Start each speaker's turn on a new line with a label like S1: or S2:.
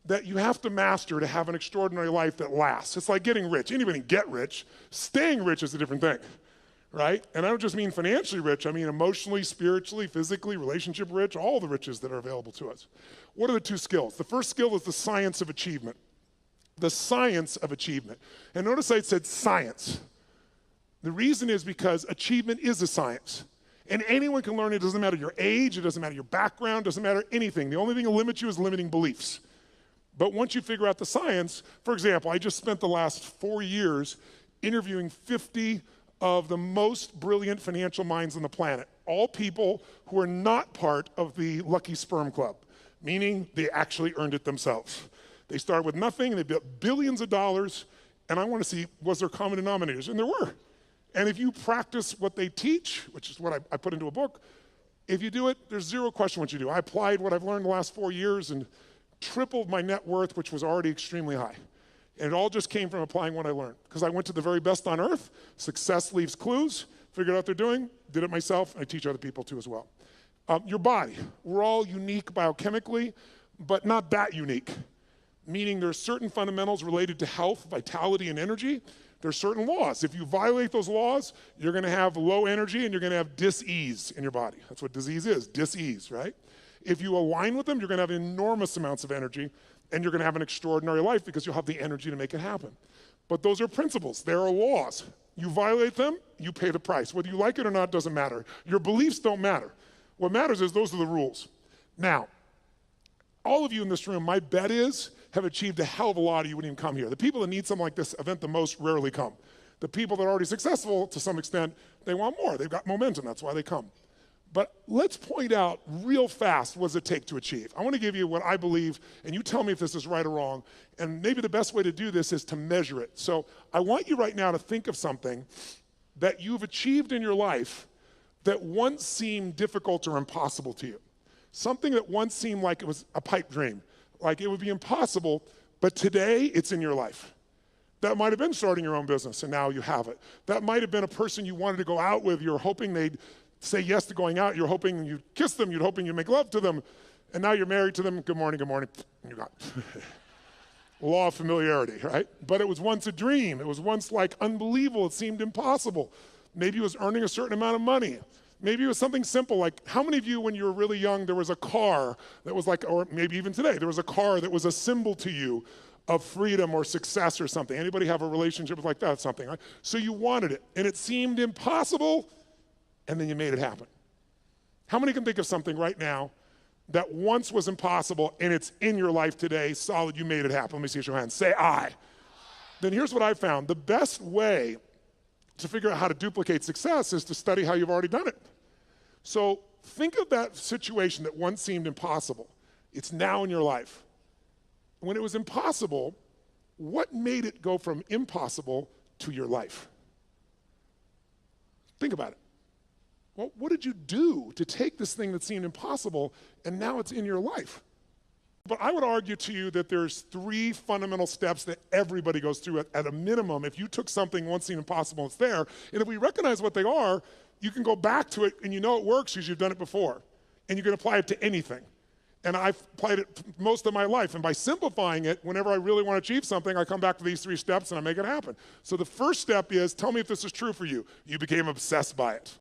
S1: that you have to master to have an extraordinary life that lasts. It's like getting rich. Anybody can get rich. Staying rich is a different thing, right? And I don't just mean financially rich. I mean emotionally, spiritually, physically, relationship rich, all the riches that are available to us. What are the two skills? The first skill is the science of achievement. The science of achievement. And notice I said science. The reason is because achievement is a science. And anyone can learn it. It doesn't matter your age, it doesn't matter your background, it doesn't matter anything. The only thing that limits you is limiting beliefs. But once you figure out the science, for example, I just spent the last 4 years interviewing 50 of the most brilliant financial minds on the planet. All people who are not part of the Lucky Sperm Club, meaning they actually earned it themselves. They started with nothing, and they built billions of dollars, and I want to see, was there common denominators? And there were. And if you practice what they teach, which is what I put into a book, if you do it, there's zero question what you do. I applied what I've learned the last 4 years and tripled my net worth, which was already extremely high. And it all just came from applying what I learned. Because I went to the very best on earth, success leaves clues, figured out what they're doing, did it myself, and I teach other people too as well. Your body, we're all unique biochemically, but not that unique. Meaning there's certain fundamentals related to health, vitality, and energy. There's certain laws. If you violate those laws, you're gonna have low energy and you're gonna have dis-ease in your body. That's what disease is, dis-ease, right? If you align with them, you're gonna have enormous amounts of energy and you're gonna have an extraordinary life because you'll have the energy to make it happen. But those are principles, there are laws. You violate them, you pay the price. Whether you like it or not doesn't matter. Your beliefs don't matter. What matters is those are the rules. Now, all of you in this room, my bet is, have achieved a hell of a lot, or you wouldn't even come here. The people that need something like this event the most rarely come. The people that are already successful, to some extent, they want more. They've got momentum, that's why they come. But let's point out real fast what does it take to achieve. I want to give you what I believe, and you tell me if this is right or wrong, and maybe the best way to do this is to measure it. So I want you right now to think of something that you've achieved in your life that once seemed difficult or impossible to you. Something that once seemed like it was a pipe dream, like it would be impossible, but today it's in your life. That might have been starting your own business and now you have it. That might have been a person you wanted to go out with, you're hoping they'd say yes to going out, you're hoping you'd kiss them, you're hoping you'd make love to them, and now you're married to them, good morning, and you're gone. Law of familiarity, right? But it was once a dream, it was once like unbelievable, it seemed impossible. Maybe it was earning a certain amount of money. Maybe it was something simple like, how many of you when you were really young, there was a car that was like, or maybe even today, there was a car that was a symbol to you of freedom or success or something. Anybody have a relationship like that, something, right? So you wanted it, and it seemed impossible, and then you made it happen. How many can think of something right now that once was impossible, and it's in your life today, solid, you made it happen? Let me see your hands, say I. Then here's what I found, the best way to figure out how to duplicate success is to study how you've already done it. So think of that situation that once seemed impossible. It's now in your life. When it was impossible, what made it go from impossible to your life? Think about it. Well, what did you do to take this thing that seemed impossible and now it's in your life? But I would argue to you that there's 3 fundamental steps that everybody goes through at a minimum. If you took something once seemed impossible, it's there. And if we recognize what they are, you can go back to it and you know it works because you've done it before. And you can apply it to anything. And I've applied it most of my life. And by simplifying it, whenever I really want to achieve something, I come back to these 3 steps and I make it happen. So the first step is, tell me if this is true for you. You became obsessed by it.